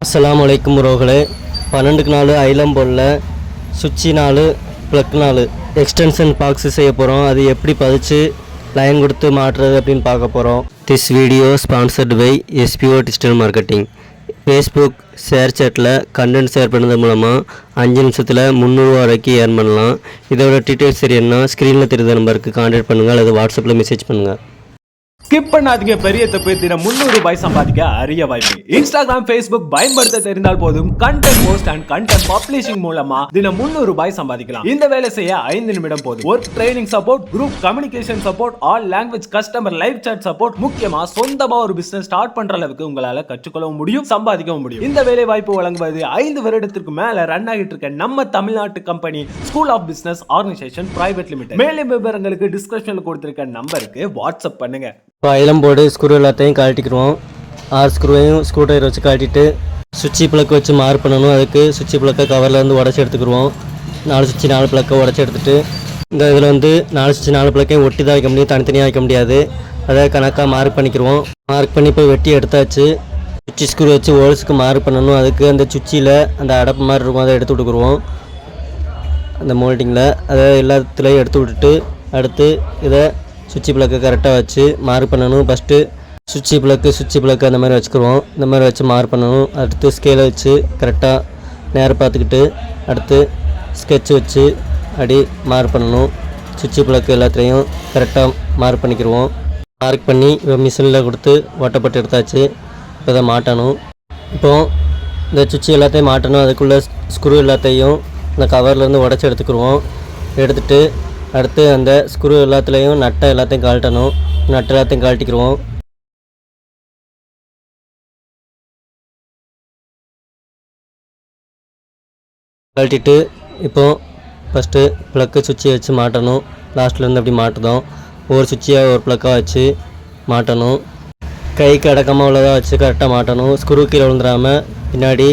அஸ்ஸலாமு அலைக்கும் உறவுகளே, 12க்கு 4 ஐலம் போடல சுவிட்சு 4 ப்ளக் 4 எக்ஸ்டென்ஷன் பாக்ஸ் செய்ய போகிறோம். அது எப்படி பதிச்சு லைன் கொடுத்து மாட்டுறது அப்படின்னு பார்க்க போகிறோம். This video sponsored by SBO digital marketing. Facebook share சேட்டில் கண்டென்ட் ஷேர் பண்ணது மூலமாக 5 நிமிஷத்தில் 300 வரைக்கும் ஏர்ன் பண்ணலாம். இதோட டீட்டெயில்ஸ் தெரியணும்னா ஸ்க்ரீனில் தெரிந்த நம்பருக்கு கான்டாக்ட் பண்ணுங்கள் அல்லது வாட்ஸ்அப்பில் மெசேஜ் பண்ணுங்கள். ஸ்கிப் பண்ணாதீங்க, பெரிய தப்பு. தினம் 300 ரூபாய் சம்பாதிக்க அரிய வாய்ப்பு. இன்ஸ்டாகிராம், ஃபேஸ்புக் பயன்படுத்த தெரிந்தால் போதும் content post and content publishing மூலமா தினம் 300 ரூபாய் சம்பாதிக்கலாம். இந்த வேலை செய்ய 5 நிமிடம் போதும். Work training support, group communication support, all language customer live chat support, முக்கியமா சொந்தமா ஒரு பிசினஸ் ஸ்டார்ட் பண்ற அளவுக்கு உங்களால கற்றுக்கொள்ளவும் முடியும், சம்பாதிக்கவும் முடியும். இந்த வேலை வாய்ப்பு வழங்குவது 5 வருடத்திற்கு மேல ரன் ஆகிட்டு இருக்க நம்ம தமிழ்நாட்டு company school of business organisation private limited. மேலும் விவரங்களுக்கு டிஸ்கிரிப்ஷன்ல கொடுத்திருக்க நம்பருக்கு வாட்ஸ்அப் பண்ணுங்க. இப்போ ஐலம் போர்டு ஸ்க்ரூ எல்லாத்தையும் கழட்டிக்கிடுவோம். 6 ஸ்க்ரூவையும் ஸ்க்ரூ ட்ரைவர் வச்சு கழட்டிட்டு சுவிட்சு பிளக்கு வச்சு மார்க் பண்ணணும். அதுக்கு சுவிட்சு பிளக்கை கவர்லேருந்து உடச்சி எடுத்துக்கிடுவோம். 4 சுவிட்சு 4 பிளக்கை உடச்சி எடுத்துகிட்டு இந்த இதில் 4 சுவிட்சு 4 பிளக்கையும் ஒட்டி தான் வைக்க முடியும், தனித்தனியாக வைக்க முடியாது. அதை கணக்காக மார்க் பண்ணிக்கிடுவோம். மார்க் பண்ணி இப்போ வெட்டி எடுத்தாச்சு. சுவிட்சு ஸ்க்ரூ வச்சு ஹோல்ஸுக்கு மார்க் பண்ணணும். அதுக்கு அந்த சுவிட்சில் அந்த அடப்பு மாதிரி இருக்கும், அதை எடுத்து விட்டுக்குருவோம். அந்த மோல்டிங்கில் அதை எல்லாத்துலேயும் எடுத்து விட்டுட்டு அடுத்து இதை சுவிட்சு பிளக்கு கரெக்டாக வச்சு மார்க் பண்ணணும். ஃபஸ்ட்டு சுவிட்சு பிளக்கு அந்த மாதிரி வச்சுக்கிடுவோம். இந்த மாதிரி வச்சு மார்க் பண்ணணும். அடுத்து ஸ்கேலை வச்சு கரெக்டாக நேரம் பார்த்துக்கிட்டு அடுத்து ஸ்கெட்ச் வச்சு அப்படி மார்க் பண்ணணும். சுவிட்சு பிளக்கு எல்லாத்துலேயும் கரெக்டாக மார்க் பண்ணிக்கிடுவோம். மார்க் பண்ணி இப்போ மிஷினில் கொடுத்து ஓட்டப்பட்டு எடுத்தாச்சு. இப்போ இதை மாட்டணும். இப்போது இந்த சுவிட்சு எல்லாத்தையும் மாட்டணும். அதுக்குள்ளே ஸ்க்ரூ எல்லாத்தையும் இந்த கவர்லேருந்து உடச்சி எடுத்துக்கிடுவோம். எடுத்துகிட்டு அடுத்து அந்த ஸ்க்ரூ எல்லாத்துலேயும் நட்டை எல்லாத்தையும் கழட்டணும். நட்டை எல்லாத்தையும் கழட்டிக்கிடுவோம். கழட்டிட்டு இப்போது ஃபஸ்ட்டு ப்ளக்கு சுவிட்சை வச்சு மாட்டணும். லாஸ்ட்லேருந்து அப்படி மாட்டுதோம். ஒரு சுவிட்சையாக ஒரு ப்ளக்காக வச்சு மாட்டணும். கைக்கு அடக்கமாக உள்ளதாக வச்சு கரெக்டாக மாட்டணும். ஸ்க்ரூ கீழே விழுந்துடாமல் பின்னாடி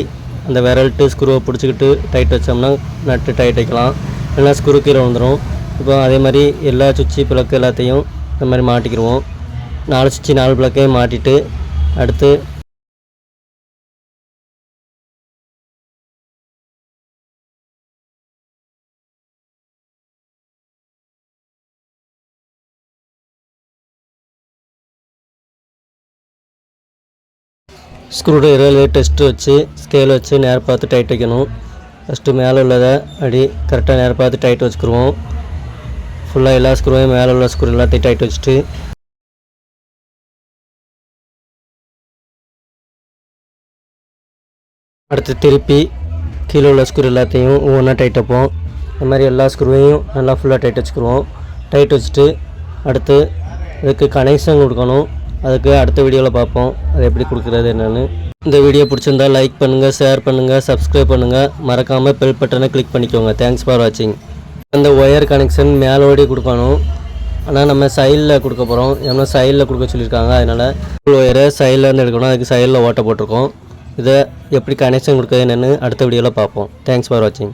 அந்த விரல்ட்டு ஸ்க்ரூவை பிடிச்சிக்கிட்டு டைட் வச்சோம்னா நட்டு டைட் வைக்கலாம். இல்லைனா ஸ்க்ரூ கீழே விழுந்துடும். இப்போ அதே மாதிரி எல்லா சுவிட்சு பிளக்கு எல்லாத்தையும் இந்த மாதிரி மாட்டிக்கிடுவோம். 4 சுவிட்சு 4 பிளக்கையும் மாட்டிட்டு அடுத்து ஸ்க்ரூ ட்ரைவர் டெஸ்ட்டு வச்சு ஸ்கேல் வச்சு நேரம் பார்த்து டைட் வைக்கணும். ஃபஸ்ட்டு மேலே உள்ளதை அப்படி கரெக்டாக நேரம் பார்த்து டைட் வச்சுக்கிடுவோம். ஃபுல்லாக எல்லா ஸ்க்ரூவையும் மேலே உள்ள ஸ்க்ரூ எல்லாத்தையும் டைட் வச்சுட்டு அடுத்து திருப்பி கீழே உள்ள ஸ்க்ரூ எல்லாத்தையும் ஒவ்வொன்றா டைட் வைப்போம். இந்த மாதிரி எல்லா ஸ்க்ரூவையும் நல்லா ஃபுல்லாக டைட் வச்சுக்கிடுவோம். டைட் வச்சுட்டு அடுத்து இதுக்கு கனெக்ஷன் கொடுக்கணும். அதுக்கு அடுத்த வீடியோவில் பார்ப்போம் அது எப்படி கொடுக்குறது என்னென்னு. இந்த வீடியோ பிடிச்சிருந்தா லைக் பண்ணுங்கள், ஷேர் பண்ணுங்கள், சப்ஸ்கிரைப் பண்ணுங்கள். மறக்காமல் பெல் பட்டனை கிளிக் பண்ணிக்கோங்க. தேங்க்ஸ் ஃபார் வாட்சிங். அந்த ஒயர் கனெக்ஷன் மேலோடி கொடுக்கணும். ஆனால் நம்ம சைடில் கொடுக்க போகிறோம். ஏன்னா சைடில் கொடுக்க சொல்லியிருக்காங்க. அதனால் ஒயரை சைடில் இருந்து எடுக்கணும். அதுக்கு சைடில் ஓட்ட போட்டிருக்கோம். இதை எப்படி கனெக்ஷன் கொடுக்குறது என்னென்னு அடுத்த வீடியோவில் பார்ப்போம். தேங்க்ஸ் ஃபார் வாட்சிங்.